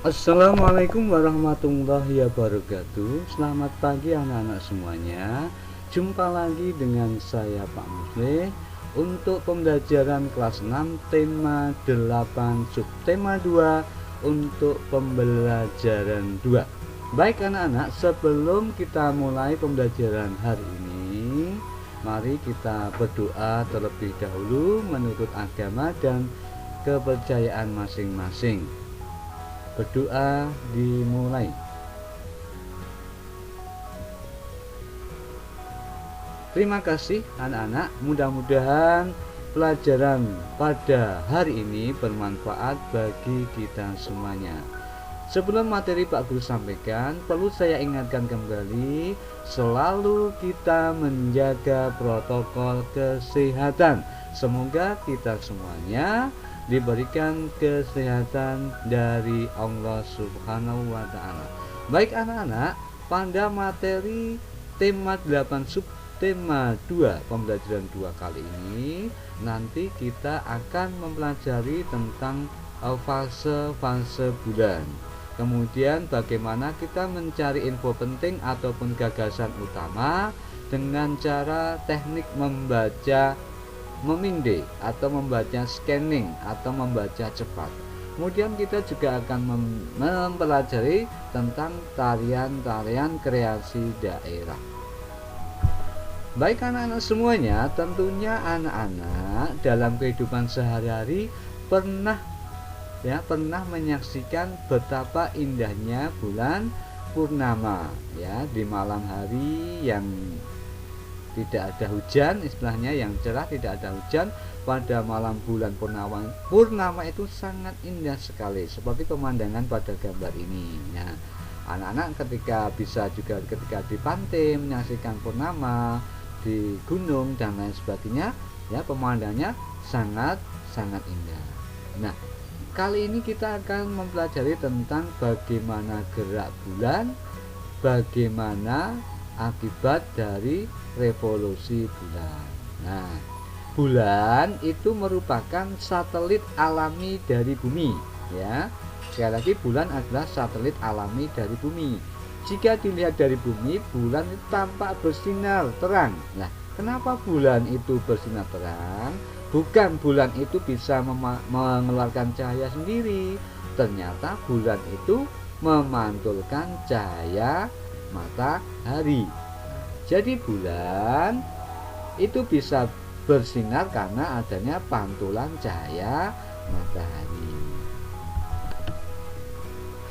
Assalamualaikum warahmatullahi wabarakatuh. Selamat pagi anak-anak semuanya. Jumpa lagi dengan saya Pak Musleh untuk pembelajaran kelas 6 tema 8 subtema 2 untuk pembelajaran 2. Baik anak-anak, sebelum kita mulai pembelajaran hari ini, mari kita berdoa terlebih dahulu menurut agama dan kepercayaan masing-masing. Berdoa dimulai. Terima kasih anak-anak, mudah-mudahan pelajaran pada hari ini bermanfaat bagi kita semuanya. Sebelum materi Pak Guru sampaikan, perlu saya ingatkan kembali, selalu kita menjaga protokol kesehatan. Semoga kita semuanya diberikan kesehatan dari Allah Subhanahu wa Ta'ala. Baik anak-anak, pada materi tema 8 subtema 2 pembelajaran 2 kali ini, nanti kita akan mempelajari tentang fase-fase bulan. Kemudian bagaimana kita mencari info penting ataupun gagasan utama dengan cara teknik membaca memindai atau membaca scanning atau membaca cepat. Kemudian kita juga akan mempelajari tentang tarian-tarian kreasi daerah. Baik anak-anak semuanya, tentunya anak-anak dalam kehidupan sehari-hari pernah menyaksikan betapa indahnya bulan purnama di malam hari yang tidak ada hujan, istilahnya yang cerah, tidak ada hujan pada malam bulan purnama itu sangat indah sekali seperti pemandangan pada gambar ini. Nah, anak-anak ketika di pantai menyaksikan purnama, di gunung dan lain sebagainya, pemandangannya sangat indah. Nah, kali ini kita akan mempelajari tentang bagaimana gerak bulan, bagaimana akibat dari revolusi bulan. Nah, bulan itu merupakan satelit alami dari bumi, Sekali lagi, bulan adalah satelit alami dari bumi. Jika dilihat dari bumi, bulan itu tampak bersinar terang. Nah, kenapa bulan itu bersinar terang? Bukan bulan itu bisa mengeluarkan cahaya sendiri. Ternyata bulan itu memantulkan cahaya matahari. Jadi bulan itu bisa bersinar karena adanya pantulan cahaya matahari.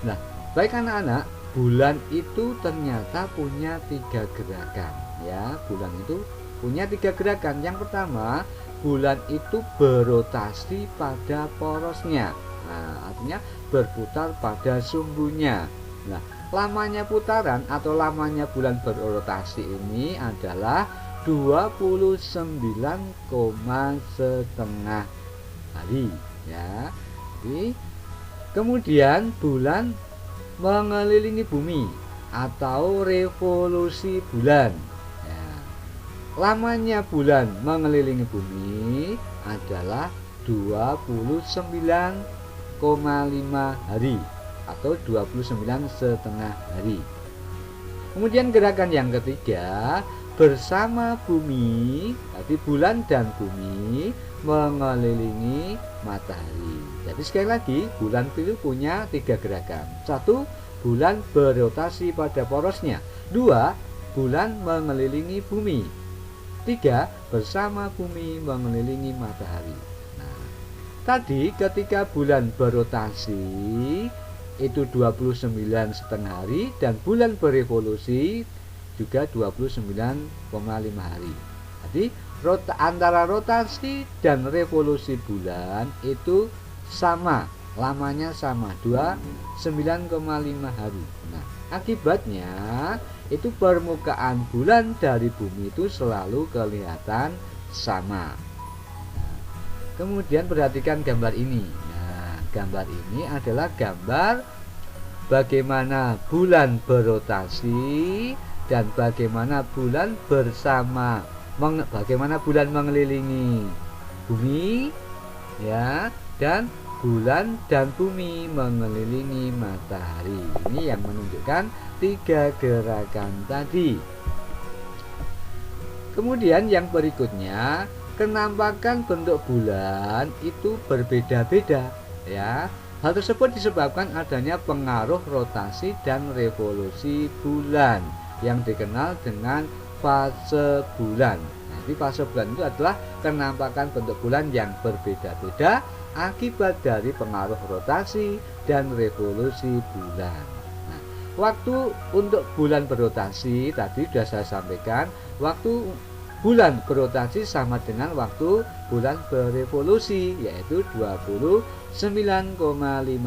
Nah, baik anak-anak, bulan itu ternyata punya 3 gerakan, Bulan itu punya 3 gerakan. Yang pertama, bulan itu berotasi pada porosnya. Nah, artinya berputar pada sumbunya. Nah, lamanya putaran atau lamanya bulan berotasi ini adalah 29,5 hari, Jadi, kemudian bulan mengelilingi bumi atau revolusi bulan. Lamanya bulan mengelilingi bumi adalah 29,5 hari atau 29,5 hari. Kemudian gerakan yang ketiga, bersama bumi, jadi bulan dan bumi mengelilingi matahari. Jadi sekali lagi, bulan itu punya 3 gerakan. 1, bulan berotasi pada porosnya. 2, bulan mengelilingi bumi. 3, bersama bumi mengelilingi matahari. Nah, tadi ketika bulan berotasi itu 29,5 hari dan bulan berevolusi juga 29,5 hari. Jadi antara rotasi dan revolusi bulan itu sama, lamanya sama, 29,5 hari. Nah, akibatnya itu permukaan bulan dari bumi itu selalu kelihatan sama. Nah, kemudian perhatikan gambar ini. Nah, gambar ini adalah gambar bagaimana bulan berotasi dan bagaimana bulan bagaimana bulan mengelilingi bumi dan bulan dan bumi mengelilingi matahari. Ini yang menunjukkan 3 gerakan tadi. Kemudian yang berikutnya, kenampakan bentuk bulan itu berbeda-beda ya. Hal tersebut disebabkan adanya pengaruh rotasi dan revolusi bulan yang dikenal dengan fase bulan. Jadi fase bulan itu adalah kenampakan bentuk bulan yang berbeda-beda akibat dari pengaruh rotasi dan revolusi bulan. Nah, waktu untuk bulan berotasi tadi sudah saya sampaikan, waktu bulan berotasi sama dengan waktu bulan berevolusi, yaitu 29,5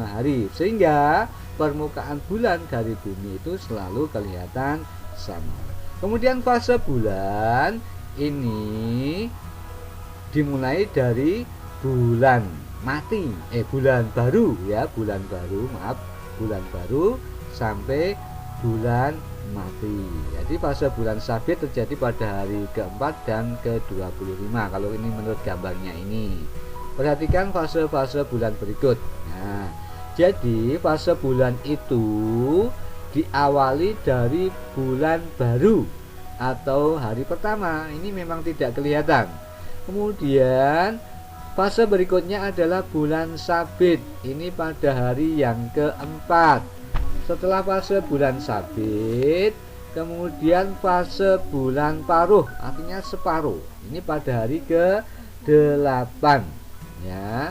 hari, sehingga permukaan bulan dari bumi itu selalu kelihatan sama. Kemudian fase bulan ini dimulai dari bulan mati, bulan baru ya, bulan baru sampai bulan mati. Jadi fase bulan sabit terjadi pada hari keempat dan ke-25 kalau ini menurut gambarnya ini. Perhatikan fase-fase bulan berikut. Nah, jadi fase bulan itu diawali dari bulan baru atau hari pertama. Ini memang tidak kelihatan. Kemudian fase berikutnya adalah bulan sabit. Ini pada hari yang keempat. Setelah fase bulan sabit, kemudian fase bulan paruh, artinya separuh. Ini pada hari ke-8 ya.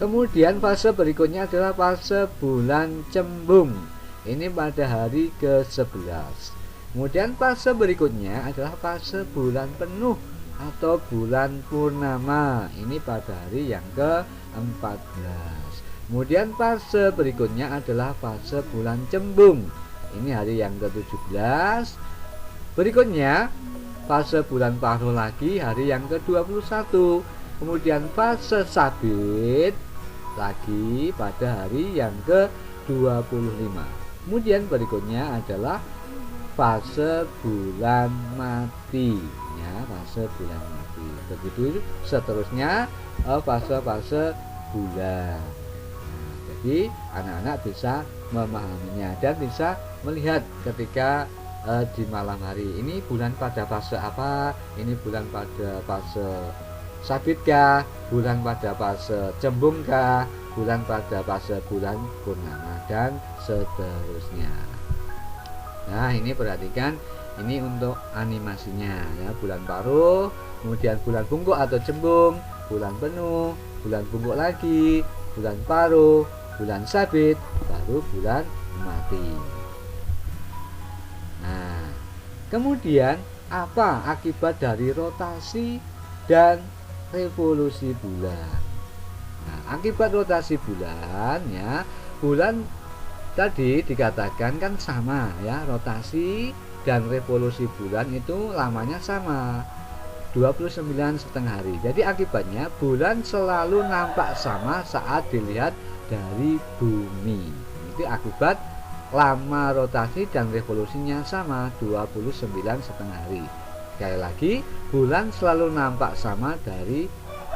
Kemudian fase berikutnya adalah fase bulan cembung. Ini pada hari ke-11. Kemudian fase berikutnya adalah fase bulan penuh atau bulan purnama. Ini pada hari yang ke-14. Kemudian fase berikutnya adalah fase bulan cembung. Ini hari yang ke-17. Berikutnya fase bulan paruh lagi, hari yang ke-21. Kemudian fase sabit lagi pada hari yang ke-25. Kemudian berikutnya adalah fase bulan mati ya, fase bulan mati. Begitu seterusnya fase-fase bulan. Jadi anak-anak bisa memahaminya dan bisa melihat ketika di malam hari ini bulan pada fase apa, ini bulan pada fase sabitkah, bulan pada fase cembungkah, bulan pada fase bulan purnama dan seterusnya. Nah, ini perhatikan, ini untuk animasinya ya, bulan paruh, kemudian bulan bungkuk atau cembung, bulan penuh, bulan bungkuk lagi, bulan paruh, bulan sabit, baru bulan mati. Nah, kemudian apa akibat dari rotasi dan revolusi bulan? Nah, akibat rotasi bulan ya, bulan tadi dikatakan kan sama ya, rotasi dan revolusi bulan itu lamanya sama, 29,5 hari. Jadi akibatnya bulan selalu nampak sama saat dilihat dari bumi. Itu akibat lama rotasi dan revolusinya sama, 29,5 hari. Sekali lagi, bulan selalu nampak sama dari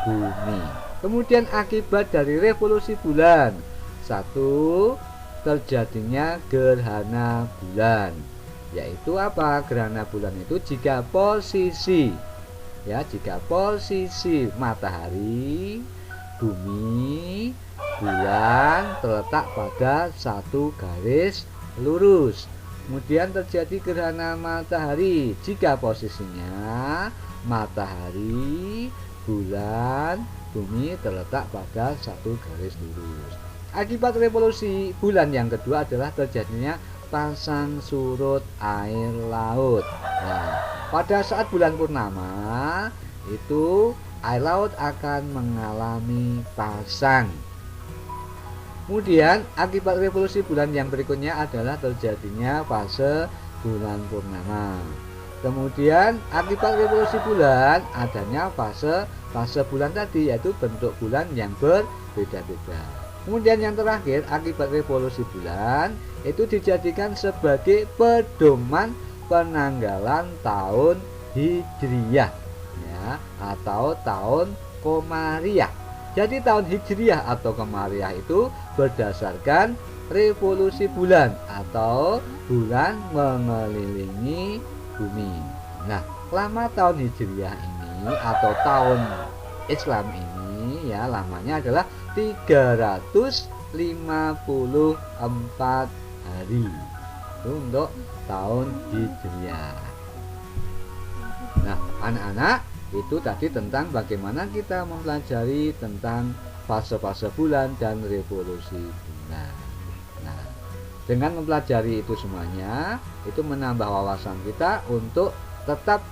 bumi. Kemudian akibat dari revolusi bulan, 1. Terjadinya gerhana bulan. Yaitu apa? Gerhana bulan itu jika posisi matahari, bumi, bulan terletak pada satu garis lurus. Kemudian terjadi gerhana matahari jika posisinya matahari, bulan, bumi terletak pada satu garis lurus. Akibat revolusi bulan yang kedua adalah terjadinya pasang surut air laut. Nah, pada saat bulan purnama itu air laut akan mengalami pasang. Kemudian akibat revolusi bulan yang berikutnya adalah terjadinya fase bulan purnama. Kemudian akibat revolusi bulan adanya fase bulan tadi, yaitu bentuk bulan yang berbeda-beda. Kemudian yang terakhir, akibat revolusi bulan itu dijadikan sebagai pedoman penanggalan tahun Hijriyah ya, atau tahun Komariah. Jadi tahun Hijriah atau Komariah itu berdasarkan revolusi bulan atau bulan mengelilingi bumi. Nah, lama tahun Hijriah ini atau tahun Islam ini ya lamanya adalah 354 hari. Itu untuk tahun Hijriah. Nah, anak-anak, itu tadi tentang bagaimana kita mempelajari tentang fase-fase bulan dan revolusi bulan. Nah, dengan mempelajari itu semuanya, itu menambah wawasan kita untuk tetap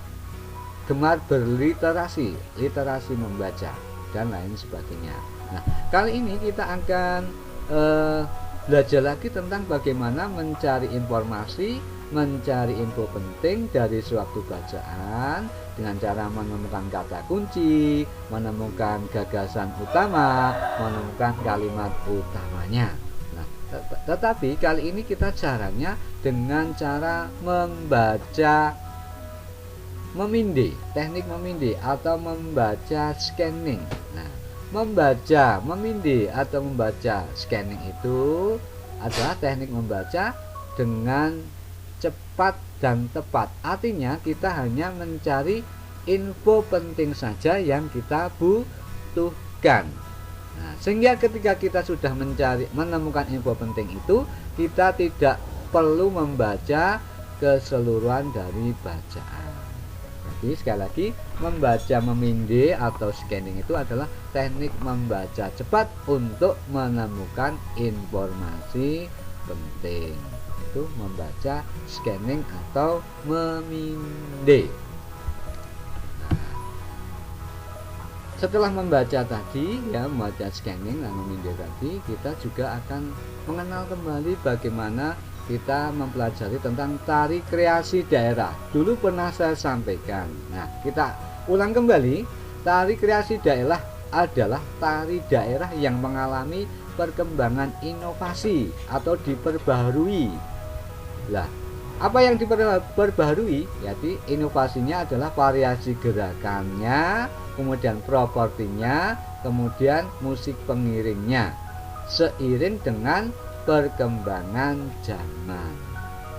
gemar berliterasi, literasi membaca dan lain sebagainya. Nah, kali ini kita akan belajar lagi tentang bagaimana mencari informasi, mencari info penting dari suatu bacaan dengan cara menemukan kata kunci, menemukan gagasan utama, menemukan kalimat utamanya. Nah, tetapi kali ini kita caranya dengan cara membaca memindai, teknik memindai atau membaca scanning. Nah, membaca memindai atau membaca scanning itu adalah teknik membaca dengan cepat dan tepat. Artinya kita hanya mencari info penting saja yang kita butuhkan. Nah, sehingga ketika kita sudah menemukan info penting itu, kita tidak perlu membaca keseluruhan dari bacaan. Jadi sekali lagi, membaca memindai atau scanning itu adalah teknik membaca cepat untuk menemukan informasi penting. Itu membaca scanning atau memindai. Nah, setelah membaca tadi ya, membaca scanning dan memindai tadi, kita juga akan mengenal kembali bagaimana kita mempelajari tentang tari kreasi daerah. Dulu pernah saya sampaikan. Nah, kita ulang kembali. Tari kreasi daerah adalah tari daerah yang mengalami perkembangan inovasi atau diperbaharui. Lah, apa yang diperbaharui? Jadi inovasinya adalah variasi gerakannya, kemudian propertinya, kemudian musik pengiringnya, seiring dengan perkembangan zaman.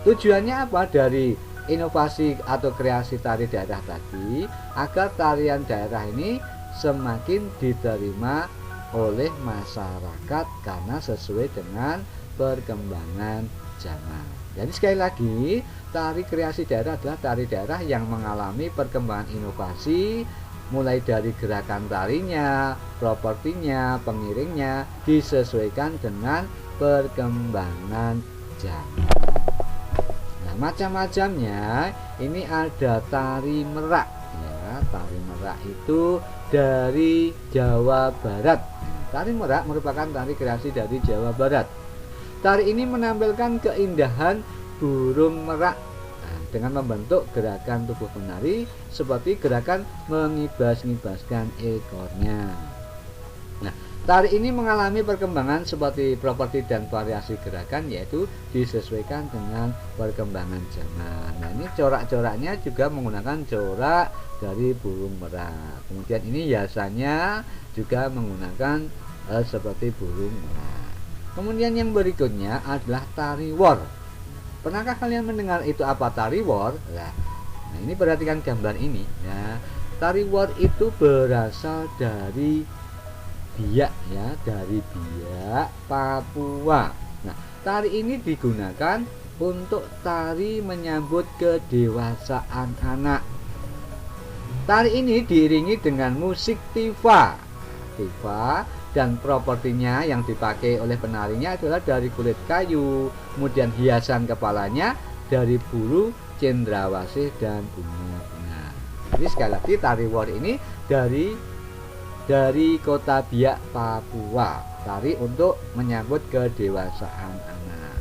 Tujuannya apa dari inovasi atau kreasi tari daerah tadi? Agar tarian daerah ini semakin diterima oleh masyarakat karena sesuai dengan perkembangan zaman. Jadi sekali lagi, tari kreasi daerah adalah tari daerah yang mengalami perkembangan inovasi, mulai dari gerakan tarinya, propertinya, pengiringnya disesuaikan dengan perkembangan zaman. Nah, macam-macamnya ini ada tari merak ya. Tari merak itu dari Jawa Barat. Tari merak merupakan tari kreasi dari Jawa Barat. Tari ini menampilkan keindahan burung merak dengan membentuk gerakan tubuh penari seperti gerakan mengibas-ngibaskan ekornya. Nah, tari ini mengalami perkembangan seperti properti dan variasi gerakan, yaitu disesuaikan dengan perkembangan zaman. Nah, ini corak-coraknya juga menggunakan corak dari burung merak. Kemudian ini hiasannya juga menggunakan seperti burung merak. Kemudian yang berikutnya adalah tari war. Pernahkah kalian mendengar itu apa tari war? Nah, ini perhatikan gambar ini ya. Tari war itu berasal dari Biak ya, dari Biak, Papua. Nah, tari ini digunakan untuk tari menyambut kedewasaan anak. Tari ini diiringi dengan musik tifa. Tifa dan propertinya yang dipakai oleh penarinya adalah dari kulit kayu, kemudian hiasan kepalanya dari bulu cendrawasih dan bunga-bunga. Jadi sekali lagi tari war ini dari kota Biak, Papua. Tari untuk menyambut kedewasaan anak.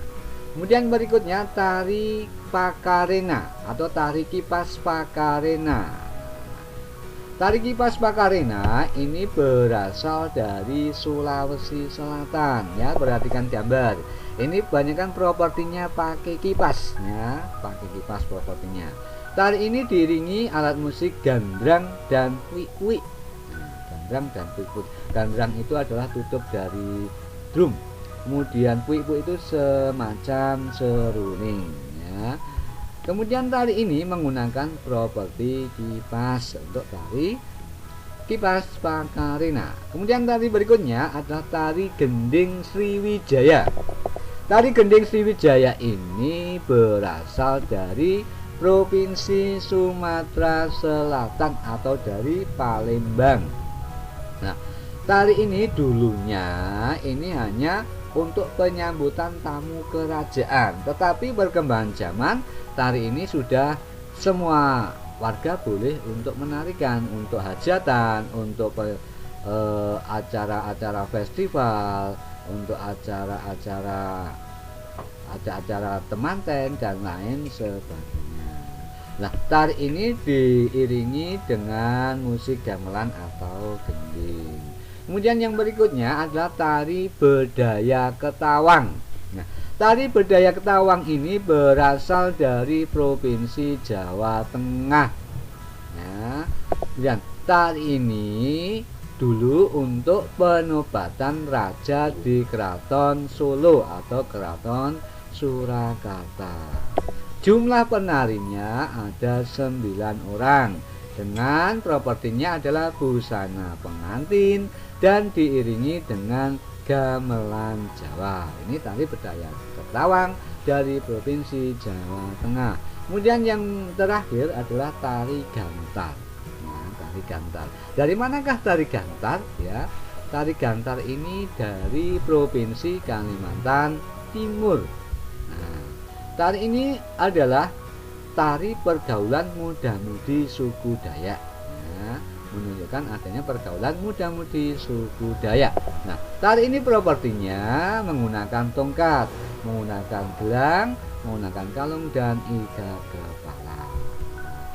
Kemudian berikutnya tari Pakarena atau tari kipas Pakarena. Tari kipas Pakarena ini berasal dari Sulawesi Selatan ya. Perhatikan gambar. Ini kebanyakan propertinya pakai kipas ya, pakai kipas propertinya. Tari ini diiringi alat musik gandrang dan wi-wi. gandrang dan puik-puik. Gandrang itu adalah tutup dari drum, kemudian puik-puik itu semacam seruling ya. Kemudian tari ini menggunakan properti kipas untuk tari kipas Pakarena. Kemudian tari berikutnya adalah tari gending Sriwijaya. Tari gending Sriwijaya ini berasal dari Provinsi Sumatera Selatan atau dari Palembang. Nah, tari ini dulunya ini hanya untuk penyambutan tamu kerajaan, tetapi berkembang zaman tari ini sudah semua warga boleh untuk menarikan, untuk hajatan, untuk acara-acara festival, untuk acara temanten dan lain sebagainya. Nah, tari ini diiringi dengan musik gamelan atau gending. Kemudian yang berikutnya adalah tari Bedaya Ketawang. Nah, tari Bedaya Ketawang ini berasal dari Provinsi Jawa Tengah. Nah, kemudian tari ini dulu untuk penobatan raja di Keraton Solo atau Keraton Surakarta. Jumlah penarinya ada 9 orang. Dengan propertinya adalah busana pengantin dan diiringi dengan gamelan Jawa. Ini tari Bedaya Ketawang dari Provinsi Jawa Tengah. Kemudian yang terakhir adalah tari gantar. Nah, tari gantar. Dari manakah tari gantar? Ya, tari gantar ini dari Provinsi Kalimantan Timur. Nah, tari ini adalah tari pergaulan muda-mudi suku Dayak. Nah, menunjukkan adanya pergaulan muda-mudi suku Dayak. Nah, tari ini propertinya menggunakan tongkat, menggunakan gelang, menggunakan kalung dan ikat kepala.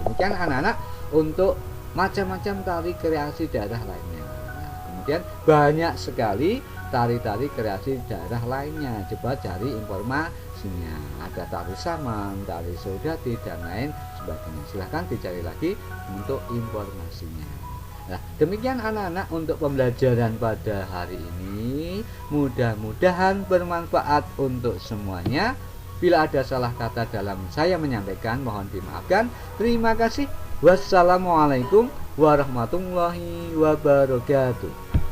Demikian anak-anak untuk macam-macam tari kreasi daerah lainnya. Nah, kemudian banyak sekali tari-tari kreasi daerah lainnya. Coba cari informasinya. Ada tari saman, tari sodati dan lain sebagainya. Silahkan dicari lagi untuk informasinya. Nah, demikian anak-anak untuk pembelajaran pada hari ini. Mudah-mudahan bermanfaat untuk semuanya. Bila ada salah kata dalam saya menyampaikan, mohon dimaafkan. Terima kasih. Wassalamualaikum warahmatullahi wabarakatuh.